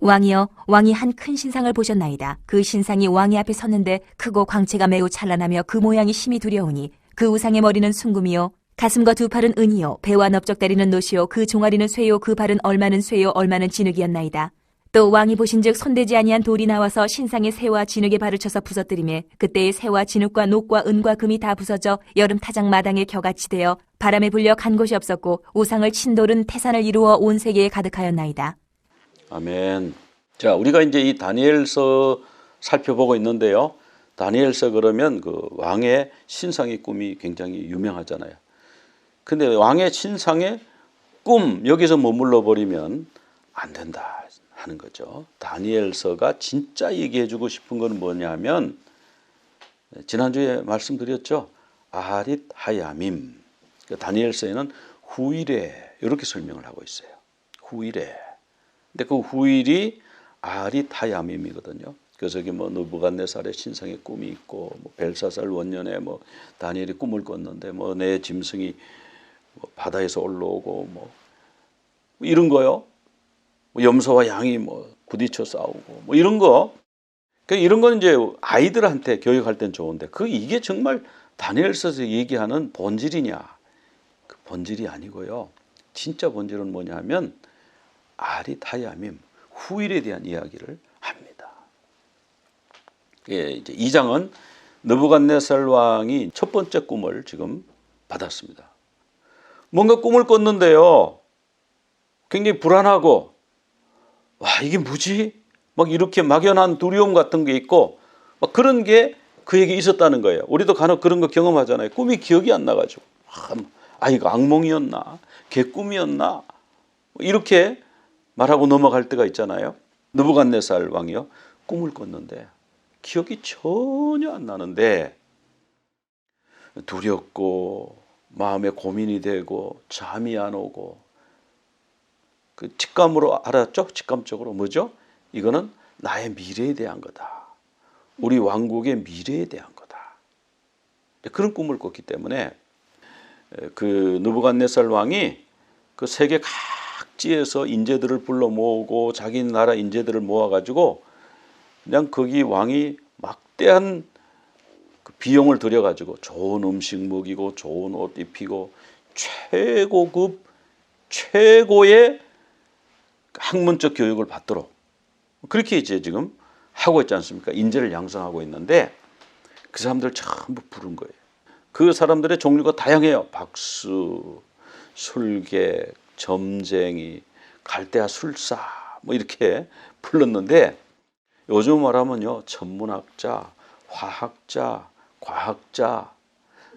왕이여, 왕이 한 큰 신상을 보셨나이다. 그 신상이 왕의 앞에 섰는데 크고 광채가 매우 찬란하며 그 모양이 심히 두려우니 그 우상의 머리는 순금이요 가슴과 두 팔은 은이요 배와 넓적다리는 노시요 그 종아리는 쇠요 그 발은 얼마는 쇠요 얼마는 진흙이었나이다. 또 왕이 보신즉 손대지 아니한 돌이 나와서 신상의 새와 진흙의 발을 쳐서 부서뜨리매 그때의 새와 진흙과 녹과 은과 금이 다 부서져 여름 타작 마당에 겨같이 되어 바람에 불려 간 곳이 없었고 우상을 친 돌은 태산을 이루어 온 세계에 가득하였나이다. 아멘. 자, 우리가 이제 이 다니엘서 살펴보고 있는데요. 다니엘서 그러면 그 왕의 신상의 꿈이 굉장히 유명하잖아요. 근데 왕의 신상의 꿈 여기서 머물러 버리면 안 된다 하는 거죠. 다니엘서가 진짜 얘기해주고 싶은 건 뭐냐면 지난주에 말씀드렸죠. 아릿 하야밈. 다니엘서에는 후일에 이렇게 설명을 하고 있어요. 후일에. 근데 그 후일이 아릿 하야밈이거든요. 그래서 여기 뭐 느부갓네살의 신상의 꿈이 있고 뭐 벨사살 원년에 뭐 다니엘이 꿈을 꿨는데 뭐 내 짐승이 뭐 바다에서 올라오고 뭐 이런 거요. 뭐 염소와 양이 뭐 부딪혀 싸우고 뭐 이런 거. 그러니까 이런 건 이제 아이들한테 교육할 땐 좋은데 이게 정말 다니엘서에서 얘기하는 본질이냐? 그 본질이 아니고요. 진짜 본질은 뭐냐면 아릿 하야밈 후일에 대한 이야기를 합니다. 예, 이제 2장은 느부갓네살 왕이 첫 번째 꿈을 지금 받았습니다. 뭔가 꿈을 꿨는데요. 굉장히 불안하고 와 이게 뭐지? 막 이렇게 막연한 두려움 같은 게 있고 막 그런 게 그에게 있었다는 거예요. 우리도 간혹 그런 거 경험하잖아요. 꿈이 기억이 안 나가지고 이거 악몽이었나? 개꿈이었나? 이렇게 말하고 넘어갈 때가 있잖아요. 느부갓네살 왕이요. 꿈을 꿨는데 기억이 전혀 안 나는데 두렵고 마음에 고민이 되고 잠이 안 오고 그 직감으로 알았죠? 직감적으로 뭐죠? 이거는 나의 미래에 대한 거다. 우리 왕국의 미래에 대한 거다. 그런 꿈을 꿨기 때문에 그 느부갓네살 왕이 그 세계 각지에서 인재들을 불러 모으고 자기 나라 인재들을 모아가지고 그냥 거기 왕이 막대한 그 비용을 들여가지고 좋은 음식 먹이고 좋은 옷 입히고 최고급 최고의 학문적 교육을 받도록 그렇게 이제 지금 하고 있지 않습니까? 인재를 양성하고 있는데 그 사람들 전부 부른 거예요. 그 사람들의 종류가 다양해요. 박수, 술객, 점쟁이, 갈대아 술사 뭐 이렇게 불렀는데 요즘 말하면요 천문학자, 화학자, 과학자,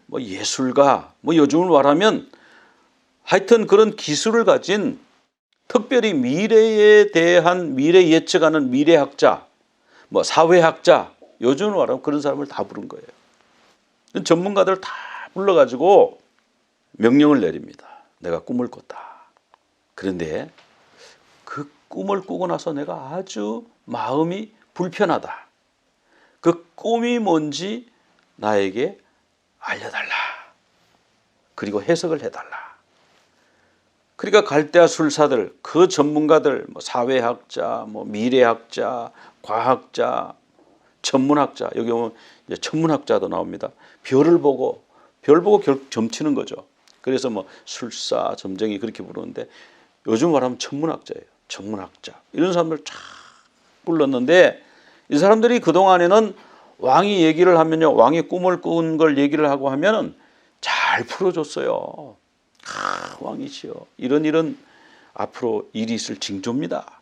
뭐 예술가, 뭐 요즘을 말하면 하여튼 그런 기술을 가진 특별히 미래에 대한 미래 예측하는 미래학자, 뭐 사회학자, 요즘을 말하면 그런 사람을 다 부른 거예요. 전문가들 다 불러가지고 명령을 내립니다. 내가 꿈을 꿨다. 그런데 그 꿈을 꾸고 나서 내가 아주 마음이 불편하다. 그 꿈이 뭔지 나에게 알려달라. 그리고 해석을 해달라. 그러니까 갈대아 술사들, 그 전문가들, 뭐 사회학자, 뭐 미래학자, 과학자, 천문학자, 여기 보면 이제 천문학자도 나옵니다. 별을 보고 점치는 거죠. 그래서 뭐 술사, 점쟁이 그렇게 부르는데 요즘 말하면 천문학자예요. 천문학자. 이런 사람들 쫙 불렀는데 이 사람들이 그동안에는 왕이 얘기를 하면요. 왕이 꿈을 꾼 걸 얘기를 하고 하면은 잘 풀어줬어요. 왕이시여. 이런 앞으로 일이 있을 징조입니다.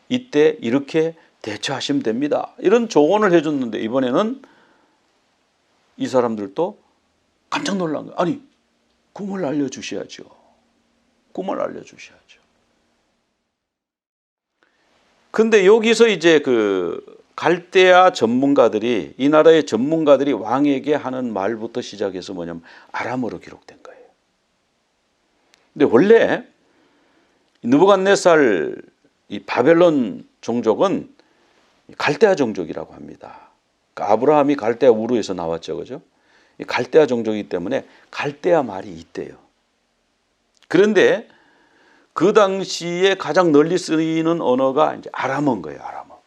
이때 이렇게 대처하시면 됩니다. 이런 조언을 해줬는데 이번에는 이 사람들도 깜짝 놀란 거예요. 아니 꿈을 알려주셔야죠. 꿈을 알려주셔야죠. 근데 여기서 이제 그 갈대아 전문가들이 이 나라의 전문가들이 왕에게 하는 말부터 시작해서 뭐냐면 아람어로 기록된 거예요. 근데 원래 느부갓네살 이 바벨론 종족은 갈대아 종족이라고 합니다. 그러니까 아브라함이 갈대아 우르에서 나왔죠, 그죠? 이 갈대아 종족이기 때문에 갈대아 말이 있대요. 그런데 그 당시에 가장 널리 쓰이는 언어가 이제 아람어인 거예요. 아람어.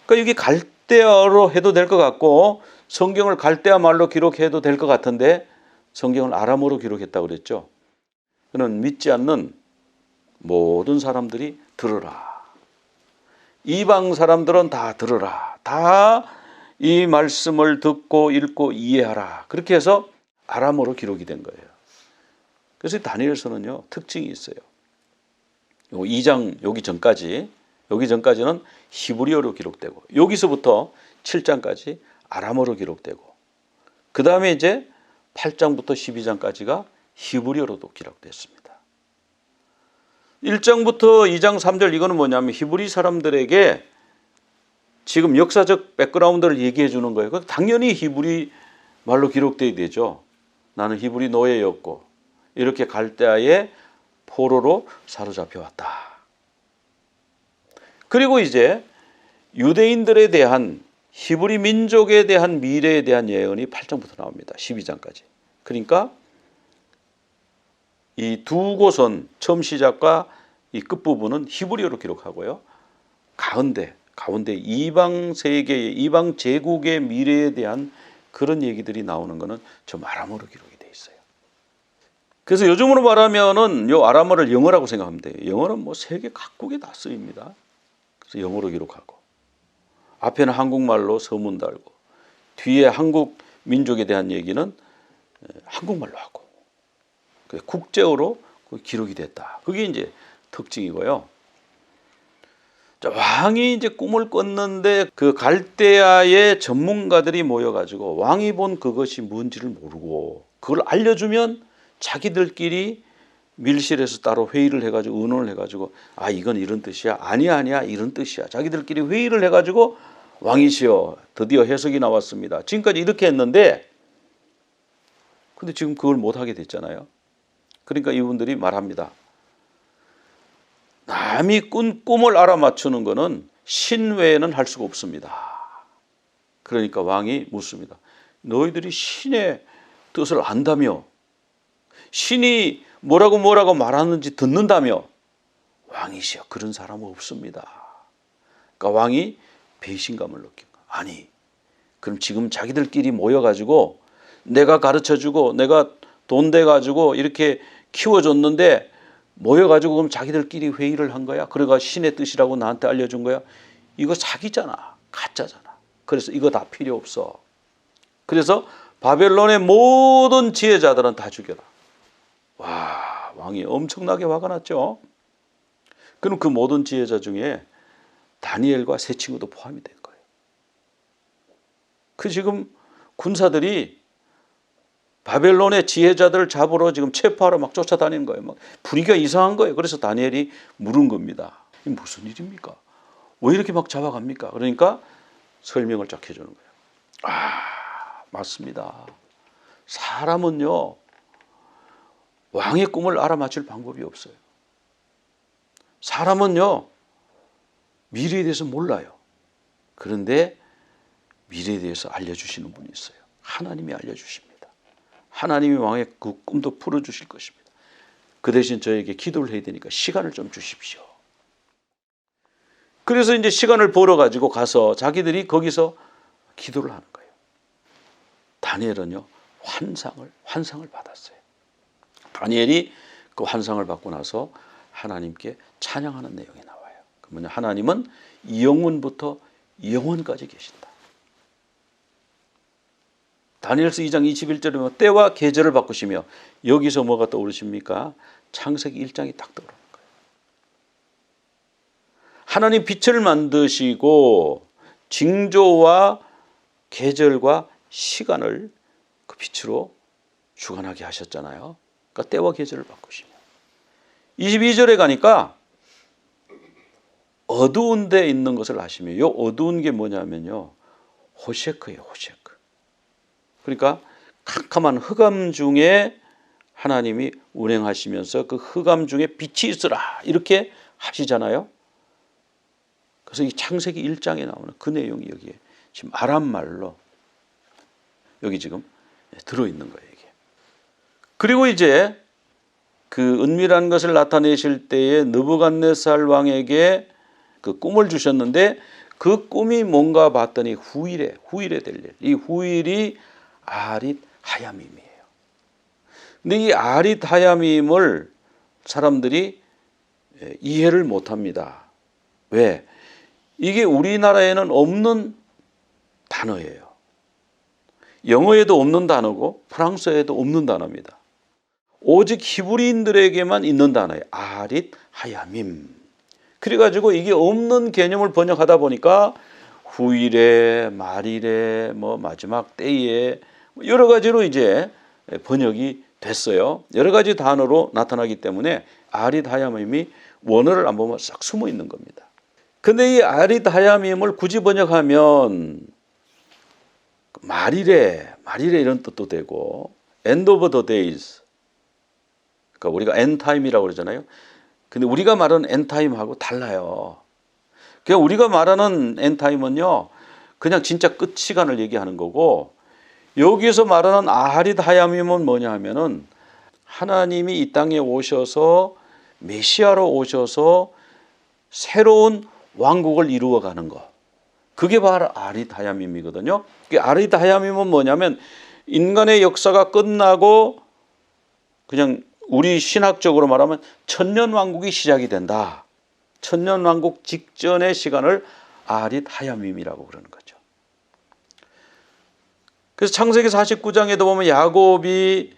그러니까 이게 갈대어로 해도 될 것 같고 성경을 갈대아 말로 기록해도 될 것 같은데 성경을 아람어로 기록했다고 그랬죠. 그는 믿지 않는 모든 사람들이 들으라. 이방 사람들은 다 들으라. 다 이 말씀을 듣고 읽고 이해하라. 그렇게 해서 아람어로 기록이 된 거예요. 그래서 다니엘서는요, 특징이 있어요. 2장 여기 전까지는 히브리어로 기록되고 여기서부터 7장까지 아람어로 기록되고 그 다음에 이제 8장부터 12장까지가 히브리어로도 기록됐습니다. 1장부터 2장 3절 이거는 뭐냐면 히브리 사람들에게 지금 역사적 백그라운드를 얘기해 주는 거예요. 당연히 히브리 말로 기록돼야 되죠. 나는 히브리 노예였고 이렇게 갈대아의 포로로 사로잡혀 왔다. 그리고 이제 유대인들에 대한 히브리 민족에 대한 미래에 대한 예언이 8장부터 나옵니다. 12장까지. 그러니까 이 두 곳은 처음 시작과 이 끝부분은 히브리어로 기록하고요. 가운데 이방 세계의 이방 제국의 미래에 대한 그런 얘기들이 나오는 것은 저 아람어로 기록이 돼 있어요. 그래서 요즘으로 말하면은 요 아람어를 영어라고 생각하면 돼요. 영어는 뭐 세계 각국에 다 쓰입니다. 그래서 영어로 기록하고 앞에는 한국말로 서문 달고 뒤에 한국 민족에 대한 얘기는 한국말로 하고 국제어로 기록이 됐다. 그게 이제 특징이고요. 자, 왕이 이제 꿈을 꿨는데 그 갈대아의 전문가들이 모여가지고 왕이 본 그것이 뭔지를 모르고 그걸 알려주면 자기들끼리 밀실에서 따로 회의를 해가지고 의논을 해가지고 아 이건 이런 뜻이야 아니야 이런 뜻이야 자기들끼리 회의를 해가지고 왕이시여 드디어 해석이 나왔습니다. 지금까지 이렇게 했는데 근데 지금 그걸 못하게 됐잖아요. 그러니까 이분들이 말합니다. 남이 꾼 꿈을 알아맞추는 것은 신 외에는 할 수가 없습니다. 그러니까 왕이 묻습니다. 너희들이 신의 뜻을 안다며 신이 뭐라고 말하는지 듣는다며 왕이시여 그런 사람은 없습니다. 그러니까 왕이 배신감을 느낀 거야. 아니 그럼 지금 자기들끼리 모여가지고 내가 가르쳐주고 내가 돈 대가지고 이렇게 키워줬는데 모여가지고 그럼 자기들끼리 회의를 한 거야. 그래가 신의 뜻이라고 나한테 알려준 거야. 이거 사기잖아. 가짜잖아. 그래서 이거 다 필요 없어. 그래서 바벨론의 모든 지혜자들은 다 죽여라. 와, 왕이 엄청나게 화가 났죠. 그럼 그 모든 지혜자 중에 다니엘과 세 친구도 포함이 된 거예요. 그 지금 군사들이 바벨론의 지혜자들을 잡으러 지금 체포하러 막 쫓아다니는 거예요. 막 분위기가 이상한 거예요. 그래서 다니엘이 물은 겁니다. 이 무슨 일입니까? 왜 이렇게 막 잡아갑니까? 그러니까 설명을 쫙 해주는 거예요. 아, 맞습니다. 사람은요, 왕의 꿈을 알아맞힐 방법이 없어요. 사람은요, 미래에 대해서 몰라요. 그런데 미래에 대해서 알려주시는 분이 있어요. 하나님이 알려주십니다. 하나님이 왕의 그 꿈도 풀어주실 것입니다. 그 대신 저에게 기도를 해야 되니까 시간을 좀 주십시오. 그래서 이제 시간을 벌어가지고 가서 자기들이 거기서 기도를 하는 거예요. 다니엘은요, 환상을 받았어요. 다니엘이 그 환상을 받고 나서 하나님께 찬양하는 내용이 나와요. 그 뭐냐, 하나님은 영원부터 영원까지 계신다. 다니엘서 2장 21절에 보면 때와 계절을 바꾸시며 여기서 뭐가 떠오르십니까? 창세기 1장이 딱 떠오르는 거예요. 하나님 빛을 만드시고 징조와 계절과 시간을 그 빛으로 주관하게 하셨잖아요. 그러니까 때와 계절을 바꾸시며 22절에 가니까 어두운 데 있는 것을 아시며 이 어두운 게 뭐냐면요. 호셰크예요. 호셰크. 그러니까 캄캄한 흑암 중에 하나님이 운행하시면서 그 흑암 중에 빛이 있으라 이렇게 하시잖아요. 그래서 이 창세기 1장에 나오는 그 내용이 여기에 지금 아람말로 여기 지금 들어있는 거예요. 이게. 그리고 이제 그 은밀한 것을 나타내실 때에 느부갓네살 왕에게 그 꿈을 주셨는데 그 꿈이 뭔가 봤더니 후일에 될 일. 이 후일이 아릿 하야밈이에요. 근데 이 아릿 하야밈을 사람들이 이해를 못합니다. 왜? 이게 우리나라에는 없는 단어예요. 영어에도 없는 단어고 프랑스어에도 없는 단어입니다. 오직 히브리인들에게만 있는 단어예요. 아릿 하야밈. 그래가지고 이게 없는 개념을 번역하다 보니까 후일에, 말일에, 뭐 마지막 때에 여러 가지로 이제 번역이 됐어요. 여러 가지 단어로 나타나기 때문에 아릿 하야밈이 원어를 안 보면 싹 숨어 있는 겁니다. 근데 이 아릿 하야밈을 굳이 번역하면 말일에 이런 뜻도 되고 end of the days, 그러니까 우리가 end time이라고 그러잖아요. 근데 우리가 말하는 end time하고 달라요. 그냥 우리가 말하는 end time은요, 그냥 진짜 끝 시간을 얘기하는 거고, 여기서 말하는 아하릿 하야밈은 뭐냐 하면은 하나님이 이 땅에 오셔서 메시아로 오셔서 새로운 왕국을 이루어가는 거. 그게 바로 아릿 하야밈이거든요. 아릿 하야밈은 뭐냐면 인간의 역사가 끝나고 그냥 우리 신학적으로 말하면 천년왕국이 시작이 된다. 천년왕국 직전의 시간을 아릿 하야밈이라고 그러는 거죠. 그래서 창세기 49장에도 보면 야곱이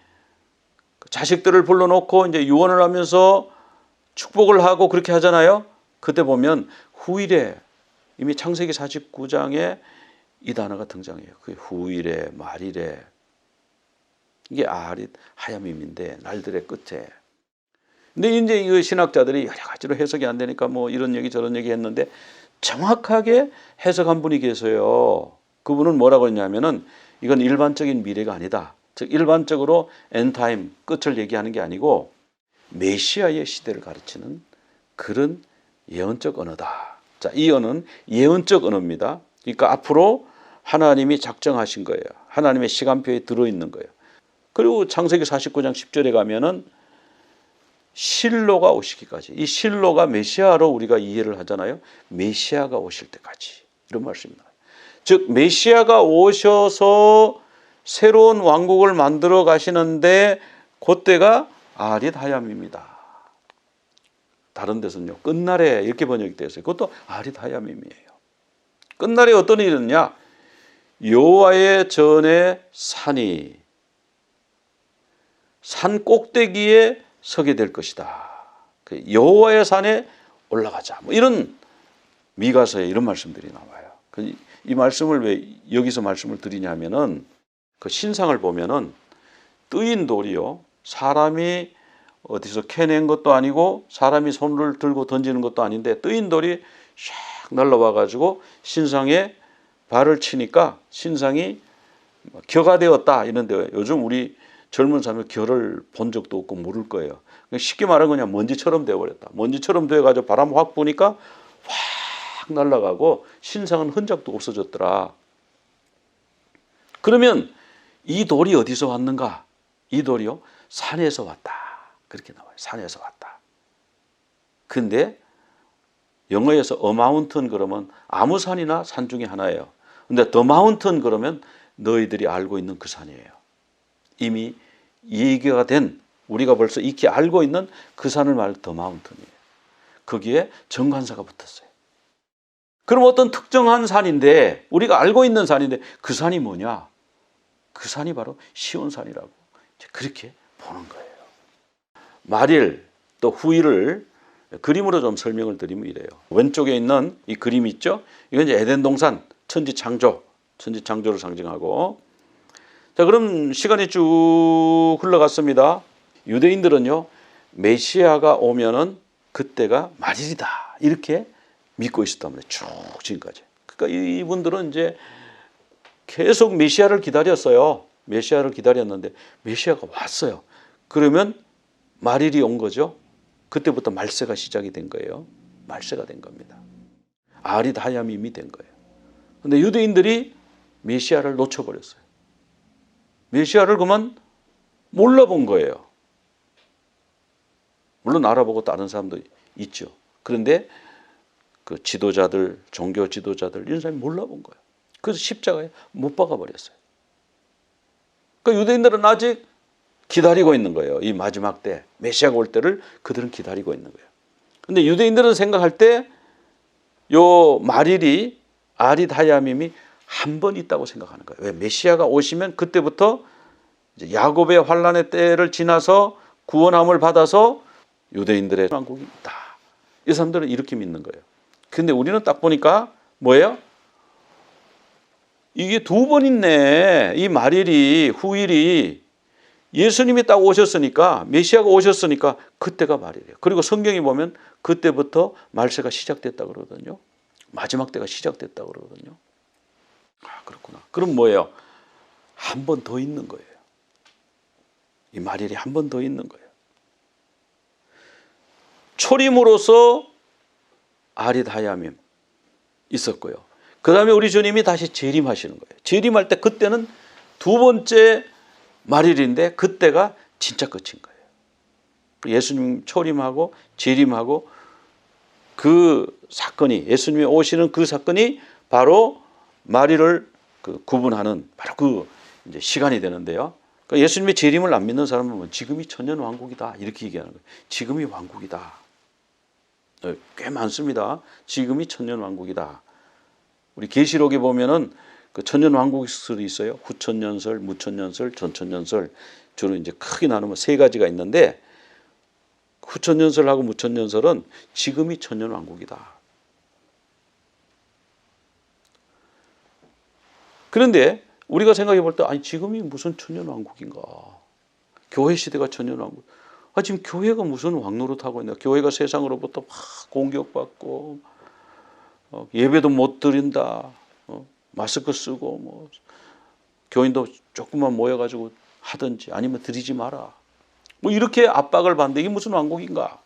자식들을 불러놓고 이제 유언을 하면서 축복을 하고 그렇게 하잖아요. 그때 보면 후일에, 이미 창세기 49장에 이 단어가 등장해요. 그 후일에, 말일에. 이게 아릿 하야밈인데 날들의 끝에. 근데 이제 이 신학자들이 여러 가지로 해석이 안 되니까 뭐 이런 얘기 저런 얘기 했는데 정확하게 해석한 분이 계세요. 그분은 뭐라고 했냐면은 이건 일반적인 미래가 아니다. 즉 일반적으로 엔타임 끝을 얘기하는 게 아니고 메시아의 시대를 가르치는 그런 예언적 언어다. 자, 이 언어는 예언적 언어입니다. 그러니까 앞으로 하나님이 작정하신 거예요. 하나님의 시간표에 들어있는 거예요. 그리고 창세기 49장 10절에 가면은 실로가 오시기까지, 이 실로가 메시아로 우리가 이해를 하잖아요. 메시아가 오실 때까지 이런 말씀입니다. 즉 메시아가 오셔서 새로운 왕국을 만들어 가시는데 그때가 아릿 하야밈입니다. 다른 데서는요 끝날에 이렇게 번역이 되어 있어요. 그것도 아릿 하야밈이에요. 끝날에 어떤 일이 있느냐, 여호와의 전에 산이 산 꼭대기에 서게 될 것이다. 여호와의 산에 올라가자. 뭐 이런 미가서에 이런 말씀들이 나와요. 이 말씀을 왜 여기서 말씀을 드리냐면은 그 신상을 보면은 뜨인 돌이요, 사람이 어디서 캐낸 것도 아니고 사람이 손을 들고 던지는 것도 아닌데 뜨인 돌이 샥 날라와 가지고 신상에 발을 치니까 신상이 겨가 되었다 이런데, 요즘 우리 젊은 사람은 겨를 본 적도 없고 모를 거예요. 쉽게 말하면 그냥 먼지처럼 되어버렸다. 먼지처럼 되어가지고 바람 확 부니까 확 날아가고 신상은 흔적도 없어졌더라. 그러면 이 돌이 어디서 왔는가? 이 돌이요, 산에서 왔다. 그렇게 나와요. 산에서 왔다. 근데 영어에서 a mountain 그러면 아무 산이나 산 중에 하나예요. 근데 the mountain 그러면 너희들이 알고 있는 그 산이에요. 이미 얘기가 된, 우리가 벌써 익히 알고 있는 그 산을 말하는 the mountain이에요. 거기에 정관사가 붙었어요. 그럼 어떤 특정한 산인데, 우리가 알고 있는 산인데 그 산이 뭐냐? 그 산이 바로 시온산이라고 그렇게 보는 거예요. 말일 또 후일을 그림으로 좀 설명을 드리면 이래요. 왼쪽에 있는 이 그림 있죠? 이건 이제 에덴 동산, 천지 창조를 상징하고. 자, 그럼 시간이 쭉 흘러갔습니다. 유대인들은요, 메시아가 오면은 그때가 말일이다 이렇게 믿고 있었단 말이에요. 쭉 지금까지. 그러니까 이분들은 이제 계속 메시아를 기다렸어요. 메시아를 기다렸는데 메시아가 왔어요. 그러면 말일이 온 거죠. 그때부터 말세가 시작이 된 거예요. 말세가 된 겁니다. 아릿 하야밈이 된 거예요. 근데 유대인들이 메시아를 놓쳐버렸어요. 메시아를 그만 몰라본 거예요. 물론 알아보고 다른 사람도 있죠. 그런데 그 지도자들, 종교 지도자들 이런 사람이 몰라본 거예요. 그래서 십자가에 못 박아 버렸어요. 그러니까 유대인들은 아직 기다리고 있는 거예요. 이 마지막 때 메시아가 올 때를 그들은 기다리고 있는 거예요. 근데 유대인들은 생각할 때 요 말일이 아릿 하야밈이 한 번 있다고 생각하는 거예요. 왜? 메시아가 오시면 그때부터 이제 야곱의 환란의 때를 지나서 구원함을 받아서 유대인들의 왕국이 있다. 이 사람들은 이렇게 믿는 거예요. 근데 우리는 딱 보니까 뭐예요? 이게 두 번 있네. 이 말일이, 후일이 예수님이 딱 오셨으니까, 메시아가 오셨으니까 그때가 말일이에요. 그리고 성경에 보면 그때부터 말세가 시작됐다 그러거든요. 마지막 때가 시작됐다 그러거든요. 아, 그렇구나. 그럼 뭐예요? 한 번 더 있는 거예요. 이 말일이 한 번 더 있는 거예요. 초림으로서 아릿 하야밈 있었고요. 그 다음에 우리 주님이 다시 재림하시는 거예요. 재림할 때 그때는 두 번째 말일인데 그때가 진짜 끝인 거예요. 예수님 초림하고 재림하고 그 사건이, 예수님이 오시는 그 사건이 바로 말일을 구분하는 바로 그 이제 시간이 되는데요. 그러니까 예수님의 재림을 안 믿는 사람은 지금이 천년 왕국이다 이렇게 얘기하는 거예요. 지금이 왕국이다. 꽤 많습니다. 지금이 천년 왕국이다. 우리 계시록에 보면은 그 천년 왕국설이 있어요. 후천년설, 무천년설, 전천년설. 주로 이제 크게 나누면 세 가지가 있는데 후천년설하고 무천년설은 지금이 천년 왕국이다. 그런데 우리가 생각해 볼 때 아니 지금이 무슨 천년 왕국인가? 교회 시대가 천년 왕국. 아 지금 교회가 무슨 왕노릇하고 있나? 교회가 세상으로부터 막 공격받고 예배도 못 드린다. 마스크 쓰고 뭐 교인도 조금만 모여가지고 하든지 아니면 드리지 마라. 뭐 이렇게 압박을 받는데 이게 무슨 왕국인가?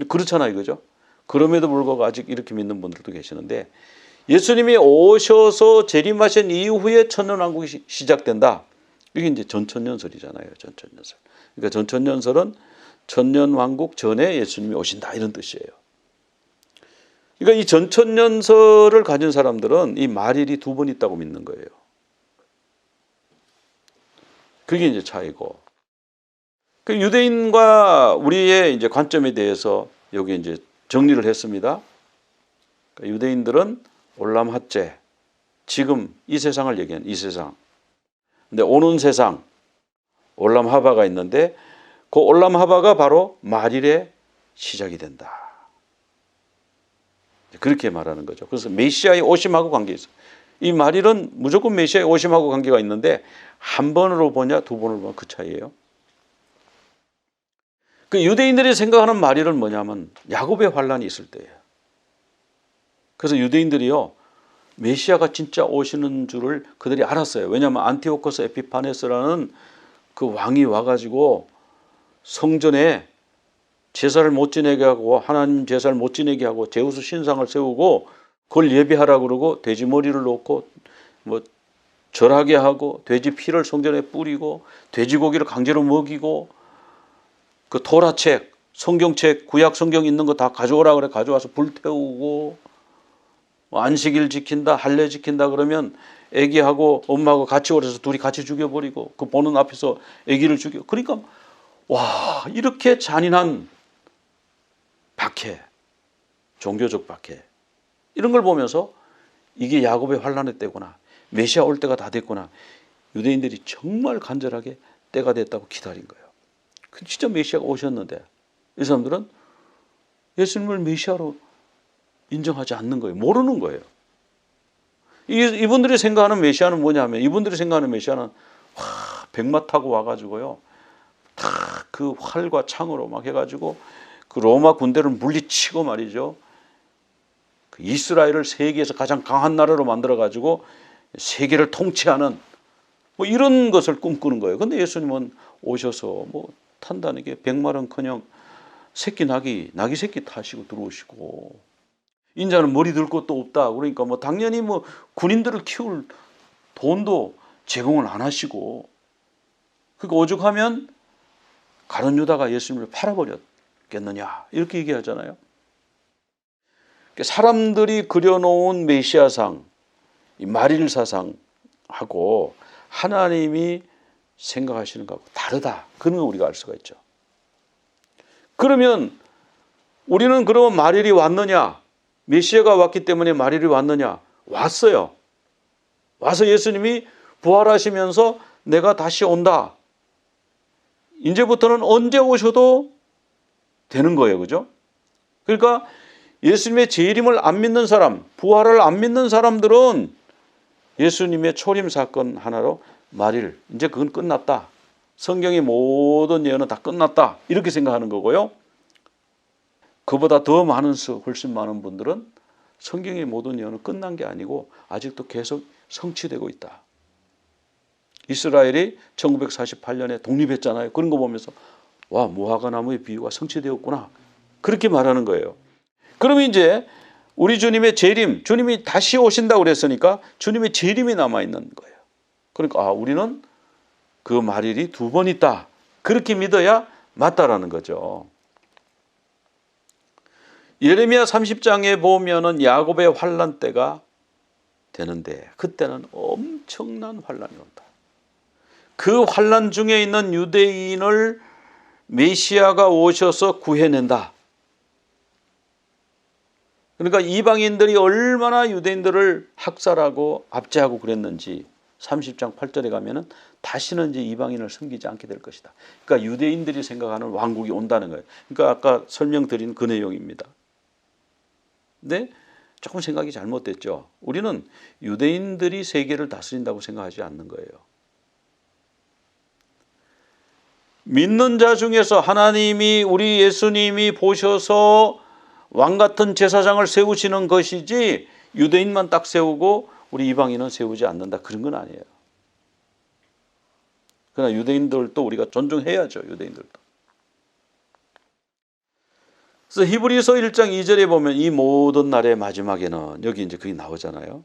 그렇잖아요, 이거죠. 그럼에도 불구하고 아직 이렇게 믿는 분들도 계시는데 예수님이 오셔서 재림하신 이후에 천년왕국이 시작된다. 이게 이제 전천년설이잖아요, 전천년설. 그러니까 전천년설은 천년왕국 전에 예수님이 오신다 이런 뜻이에요. 그러니까 이 전천년설을 가진 사람들은 이 말일이 두 번 있다고 믿는 거예요. 그게 이제 차이고. 그 유대인과 우리의 이제 관점에 대해서 여기 이제 정리를 했습니다. 그러니까 유대인들은 올람 핫제, 지금 이 세상을 얘기하는 이 세상. 근데 오는 세상, 올람 하바가 있는데 그 올람 하바가 바로 말일의 시작이 된다. 그렇게 말하는 거죠. 그래서 메시아의 오심하고 관계 있어요. 이 말일은 무조건 메시아의 오심하고 관계가 있는데 한 번으로 보냐 두 번으로 보냐 그 차이예요. 그 유대인들이 생각하는 말일은 뭐냐면 야곱의 환란이 있을 때예요. 그래서 유대인들이요 메시아가 진짜 오시는 줄을 그들이 알았어요. 왜냐하면 안티오코스 에피파네스라는 그 왕이 와가지고 성전에 제사를 못 지내게 하고 하나님 제사를 못 지내게 하고 제우스 신상을 세우고 그걸 예배하라고 그러고 돼지 머리를 놓고 뭐 절하게 하고 돼지 피를 성전에 뿌리고 돼지고기를 강제로 먹이고 그 토라책, 성경책, 구약 성경 있는 거 다 가져오라 그래 가져와서 불태우고 안식일 지킨다, 할례 지킨다 그러면 애기하고 엄마하고 같이 오래서 둘이 같이 죽여버리고 그 보는 앞에서 애기를 죽여. 그러니까 와 이렇게 잔인한 박해, 종교적 박해 이런 걸 보면서 이게 야곱의 환란의 때구나. 메시아 올 때가 다 됐구나. 유대인들이 정말 간절하게 때가 됐다고 기다린 거예요. 진짜 메시아가 오셨는데 이 사람들은 예수님을 메시아로 인정하지 않는 거예요. 모르는 거예요. 이분들이 생각하는 메시아는 뭐냐면 이분들이 생각하는 메시아는 백마 타고 와가지고요. 다 그 활과 창으로 막 해가지고 그 로마 군대를 물리치고 말이죠. 그 이스라엘을 세계에서 가장 강한 나라로 만들어가지고 세계를 통치하는 뭐 이런 것을 꿈꾸는 거예요. 근데 예수님은 오셔서 뭐 탄다는 게 백마는커녕 새끼 나기 새끼 타시고 들어오시고 인자는 머리 들 것도 없다. 그러니까 뭐 당연히 뭐 군인들을 키울 돈도 제공을 안 하시고 그러니까 오죽하면 가룟 유다가 예수님을 팔아버렸겠어요. 있겠느냐 이렇게 얘기하잖아요. 사람들이 그려놓은 메시아상, 이 마릴 사상하고 하나님이 생각하시는 것하고 다르다. 그런 걸 우리가 알 수가 있죠. 그러면 우리는 그러면 마릴이 왔느냐? 메시아가 왔기 때문에 마릴이 왔느냐? 왔어요. 와서 예수님이 부활하시면서 내가 다시 온다. 이제부터는 언제 오셔도 되는 거예요. 그죠? 그러니까 예수님의 재림을 안 믿는 사람, 부활을 안 믿는 사람들은 예수님의 초림 사건 하나로 마릴, 이제 그건 끝났다. 성경의 모든 예언은 다 끝났다. 이렇게 생각하는 거고요. 그보다 더 많은 훨씬 많은 분들은 성경의 모든 예언은 끝난 게 아니고 아직도 계속 성취되고 있다. 이스라엘이 1948년에 독립했잖아요. 그런 거 보면서 와, 무화과 나무의 비유가 성취되었구나. 그렇게 말하는 거예요. 그러면 이제 우리 주님의 재림, 주님이 다시 오신다고 그랬으니까 주님의 재림이 남아있는 거예요. 그러니까 우리는 그 말일이 두 번 있다. 그렇게 믿어야 맞다라는 거죠. 예레미야 30장에 보면은 야곱의 환란 때가 되는데 그때는 엄청난 환란이 온다. 그 환란 중에 있는 유대인을 메시아가 오셔서 구해낸다. 그러니까 이방인들이 얼마나 유대인들을 학살하고 압제하고 그랬는지 30장 8절에 가면은 다시는 이제 이방인을 섬기지 않게 될 것이다. 그러니까 유대인들이 생각하는 왕국이 온다는 거예요. 그러니까 아까 설명드린 그 내용입니다. 근데 조금 생각이 잘못됐죠. 우리는 유대인들이 세계를 다스린다고 생각하지 않는 거예요. 믿는 자 중에서 하나님이 우리 예수님이 보셔서 왕 같은 제사장을 세우시는 것이지 유대인만 딱 세우고 우리 이방인은 세우지 않는다. 그런 건 아니에요. 그러나 유대인들도 우리가 존중해야죠. 유대인들도. 그래서 히브리서 1장 2절에 보면 이 모든 날의 마지막에는 여기 이제 그게 나오잖아요.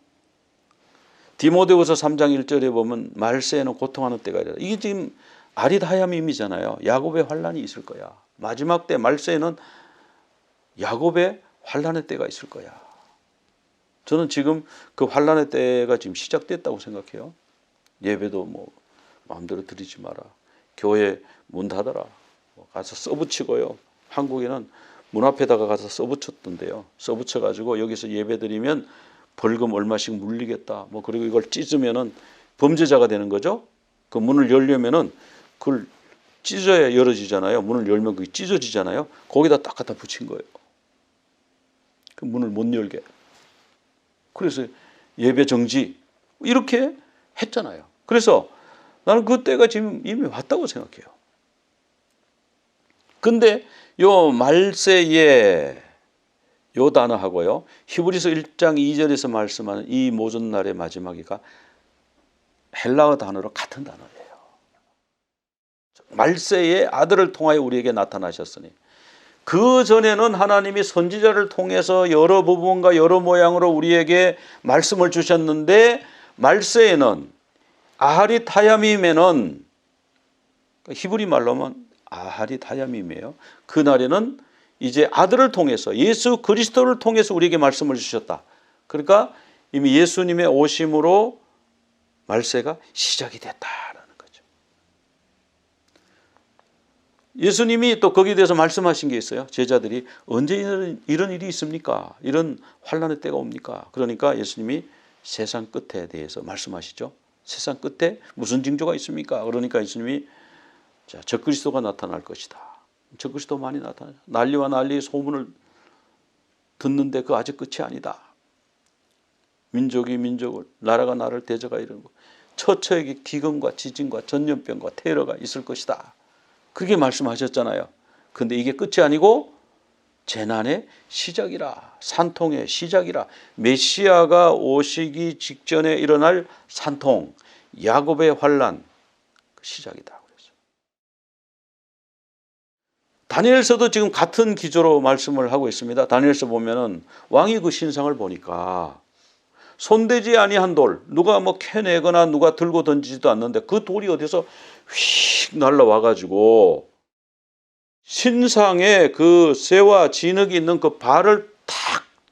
디모데후서 3장 1절에 보면 말세에는 고통하는 때가 있다. 이게 지금 아릿하야밈이잖아요. 야곱의 환란이 있을 거야. 마지막 때 말세에는 야곱의 환란의 때가 있을 거야. 저는 지금 그 환란의 때가 지금 시작됐다고 생각해요. 예배도 뭐 마음대로 드리지 마라. 교회 문 닫아라. 가서 써붙이고요. 한국에는 문 앞에다가 가서 써붙였던데요. 써붙여가지고 여기서 예배 드리면 벌금 얼마씩 물리겠다. 뭐 그리고 이걸 찢으면은 범죄자가 되는 거죠. 그 문을 열려면은 그걸 찢어야 열어지잖아요. 문을 열면 그게 찢어지잖아요. 거기다 딱 갖다 붙인 거예요. 그 문을 못 열게. 그래서 예배 정지 이렇게 했잖아요. 그래서 나는 그 때가 지금 이미 왔다고 생각해요. 근데 요 말세에 요 단어하고요. 히브리서 1장 2절에서 말씀하는 이 모든 날의 마지막이가 헬라어 단어로 같은 단어예요. 말세에 아들을 통하여 우리에게 나타나셨으니 그 전에는 하나님이 선지자를 통해서 여러 부분과 여러 모양으로 우리에게 말씀을 주셨는데 말세에는 아하릿하야밈에는 히브리 말로 하면 아하릿하야밈이에요. 그날에는 이제 아들을 통해서 예수 그리스도를 통해서 우리에게 말씀을 주셨다. 그러니까 이미 예수님의 오심으로 말세가 시작이 됐다라는 거죠. 예수님이 또 거기에 대해서 말씀하신 게 있어요. 제자들이 언제 이런 일이 있습니까? 이런 환란의 때가 옵니까? 그러니까 예수님이 세상 끝에 대해서 말씀하시죠. 세상 끝에 무슨 징조가 있습니까? 그러니까 예수님이 자, 적그리스도가 나타날 것이다. 적그리스도 많이 나타나. 난리와 난리의 소문을 듣는데 그 아직 끝이 아니다. 민족이 민족을, 나라가 나라를 대적하 이런 거. 처처에게 기근과 지진과 전염병과 테러가 있을 것이다. 그렇게 말씀하셨잖아요. 근데 이게 끝이 아니고 재난의 시작이라, 산통의 시작이라, 메시아가 오시기 직전에 일어날 산통, 야곱의 환란 그 시작이다. 다니엘서도 지금 같은 기조로 말씀을 하고 있습니다. 다니엘서 보면은 왕이 그 신상을 보니까 손대지 아니한 돌, 누가 뭐 캐내거나 누가 들고 던지지도 않는데 그 돌이 어디서 휙 날라와가지고 신상에 그 쇠와 진흙이 있는 그 발을 탁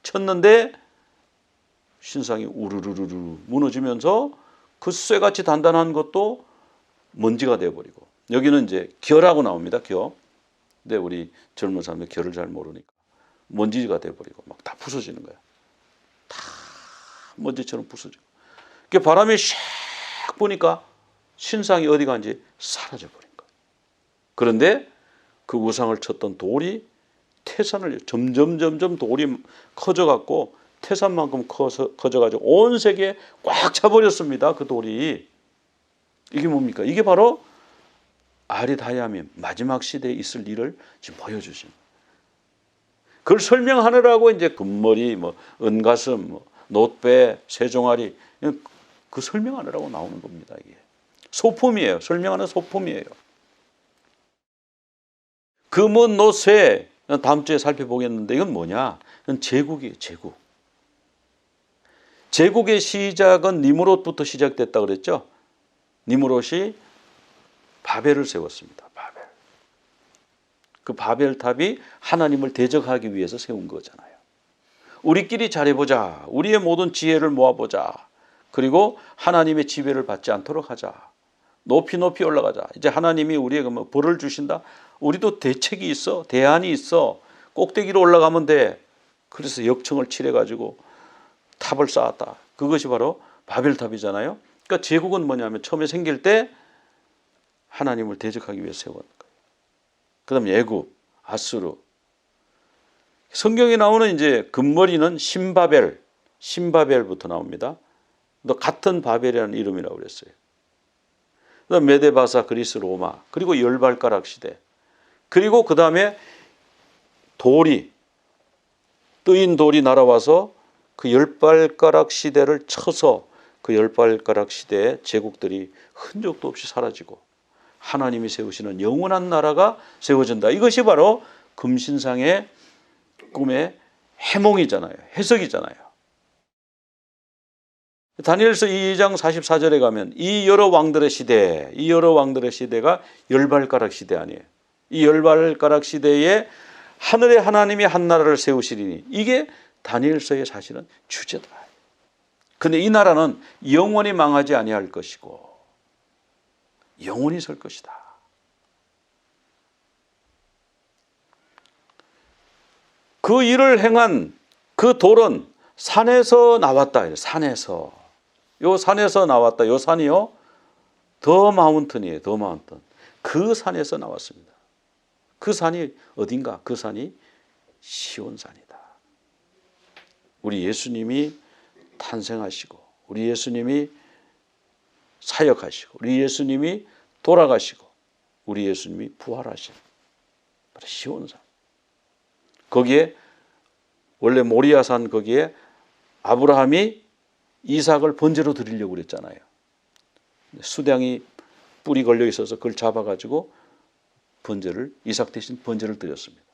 쳤는데 신상이 우르르르르 무너지면서 그 쇠같이 단단한 것도 먼지가 되어버리고, 여기는 이제 결하고 나옵니다. 겨. 근데 우리 젊은 사람들 결을 잘 모르니까 먼지가 되어버리고 막 다 부서지는 거야. 다 먼지처럼 부서지고. 그 바람이 샥 부니까 신상이 어디 간지 사라져 버린 거야. 그런데 그 우상을 쳤던 돌이 태산을 점점 돌이 커져갖고 태산만큼 커져가지고 온 세계에 꽉 차버렸습니다. 그 돌이. 이게 뭡니까? 이게 바로 아리다야민 마지막 시대에 있을 일을 지금 보여주신. 그걸 설명하느라고 이제 금머리, 뭐 은가슴, 뭐 놋배, 세종아리 그 설명하느라고 나오는 겁니다. 이게 소품이에요. 설명하는 소품이에요. 금은 놋쇠 다음 주에 살펴보겠는데 이건 뭐냐? 이건 제국이에요. 제국. 제국의 시작은 니므롯부터 시작됐다 그랬죠. 니므롯이 바벨을 세웠습니다. 바벨. 그 바벨탑이 하나님을 대적하기 위해서 세운 거잖아요. 우리끼리 잘해보자. 우리의 모든 지혜를 모아보자. 그리고 하나님의 지배를 받지 않도록 하자. 높이 올라가자. 이제 하나님이 우리에게 뭐 벌을 주신다. 우리도 대책이 있어. 대안이 있어. 꼭대기로 올라가면 돼. 그래서 역청을 칠해가지고 탑을 쌓았다. 그것이 바로 바벨탑이잖아요. 그러니까 제국은 뭐냐면 처음에 생길 때 하나님을 대적하기 위해서 세운 거예요. 그 다음에 애굽, 아수르. 성경에 나오는 이제 금머리는 신바벨부터 나옵니다. 또 같은 바벨이라는 이름이라고 그랬어요. 그 다음 메데바사, 그리스, 로마. 그리고 열발가락 시대. 그리고 그 다음에 뜨인 돌이 날아와서 그 열발가락 시대를 쳐서 그 열발가락 시대의 제국들이 흔적도 없이 사라지고 하나님이 세우시는 영원한 나라가 세워진다. 이것이 바로 금신상의 꿈의 해몽이잖아요. 해석이잖아요. 다니엘서 2장 44절에 가면 이 여러 왕들의 시대가 열발가락 시대 아니에요. 이 열발가락 시대에 하늘의 하나님이 한 나라를 세우시리니 이게 다니엘서의 사실은 주제다. 근데 이 나라는 영원히 망하지 아니할 것이고 영원히 설 것이다. 그 일을 행한 그 돌은 산에서 나왔다. 산에서. 요 산에서 나왔다. 요 산이요. 더 마운튼이에요. 더 마운튼. 그 산에서 나왔습니다. 그 산이 어딘가? 그 산이 시온산이다. 우리 예수님이 탄생하시고 우리 예수님이 사역하시고 우리 예수님이 돌아가시고 우리 예수님이 부활하신 바로 시온산. 거기에 원래 모리아산 거기에 아브라함이 이삭을 번제로 드리려고 그랬잖아요. 수량이 뿔이 걸려 있어서 그걸 잡아가지고 이삭 대신 번제를 드렸습니다.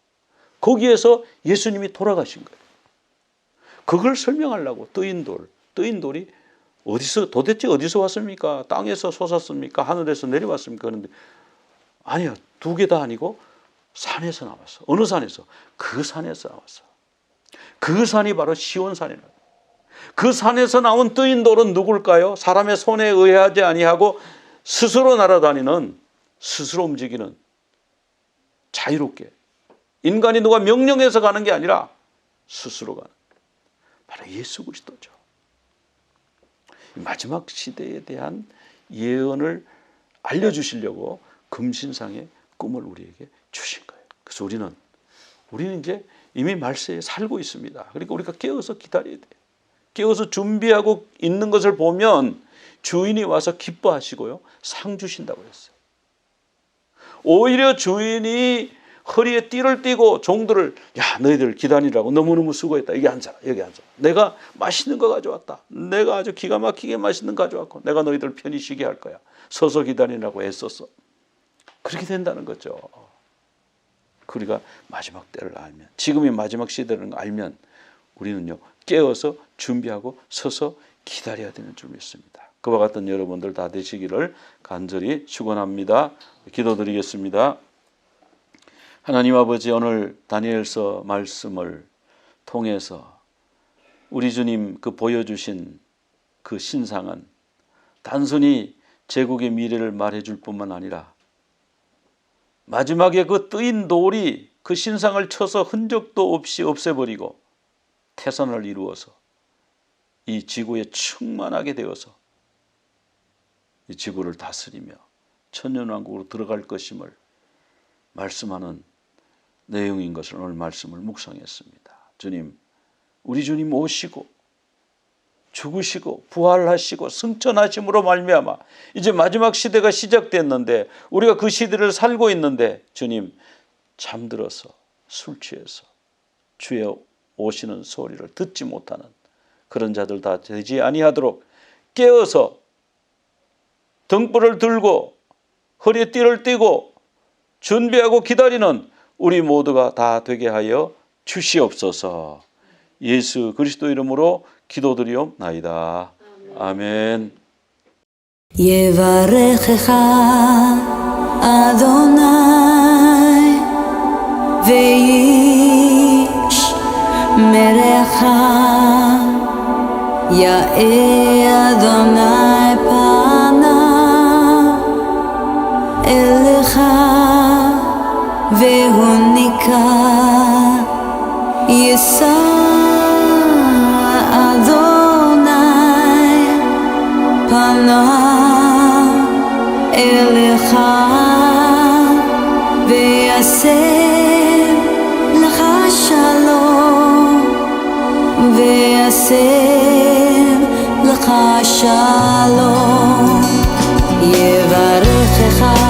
거기에서 예수님이 돌아가신 거예요. 그걸 설명하려고 뜨인 돌이 도대체 어디서 왔습니까? 땅에서 솟았습니까? 하늘에서 내려왔습니까? 그런데 아니요, 두 개 다 아니고 산에서 나왔어. 어느 산에서? 그 산에서 나왔어. 그 산이 바로 시온산이라. 그 산에서 나온 뜨인 돌은 누굴까요? 사람의 손에 의하지 아니하고 스스로 날아다니는, 스스로 움직이는, 자유롭게 인간이 누가 명령해서 가는 게 아니라 스스로 가는 바로 예수 그리스도죠. 마지막 시대에 대한 예언을 알려주시려고 금신상의 꿈을 우리에게 주신 거예요. 그래서 우리는 이제 이미 말세에 살고 있습니다. 그러니까 우리가 깨어서 기다려야 돼요. 깨어서 준비하고 있는 것을 보면 주인이 와서 기뻐하시고요, 상 주신다고 했어요. 오히려 주인이 허리에 띠를 띠고 종들을, 야, 너희들 기다리라고 너무너무 수고했다. 여기 앉아라. 내가 맛있는 거 가져왔다. 내가 아주 기가 막히게 맛있는 거 가져왔고 내가 너희들 편히 쉬게 할 거야. 서서 기다리라고 애썼어. 그렇게 된다는 거죠. 우리가 마지막 때를 알면, 지금이 마지막 시대를 알면 우리는요, 깨어서 준비하고 서서 기다려야 되는 줄 믿습니다. 그와 같은 여러분들 다 되시기를 간절히 축원합니다. 기도드리겠습니다. 하나님 아버지, 오늘 다니엘서 말씀을 통해서 우리 주님 그 보여주신 그 신상은 단순히 제국의 미래를 말해줄 뿐만 아니라 마지막에 그 뜨인 돌이 그 신상을 쳐서 흔적도 없이 없애버리고 태산을 이루어서 이 지구에 충만하게 되어서 이 지구를 다스리며 천년왕국으로 들어갈 것임을 말씀하는 내용인 것을 오늘 말씀을 묵상했습니다. 주님, 우리 주님 오시고 죽으시고 부활하시고 승천하심으로 말미암아 이제 마지막 시대가 시작됐는데 우리가 그 시대를 살고 있는데 주님, 잠들어서 술 취해서 주의 오시는 소리를 듣지 못하는 그런 자들 다 되지 아니하도록 깨어서 등불을 들고 허리에 띠를 띠고 준비하고 기다리는 우리 모두가 다 되게 하여 주시옵소서. 예수 그리스도 이름으로 기도드리옵나이다. 아멘. יברכך אדוני וישמרך, יאר אדוני פניו אליך והונקה, יישא אדוני פניו אליך ויעשה לך שלום, ויעשה לך שלום. יברכך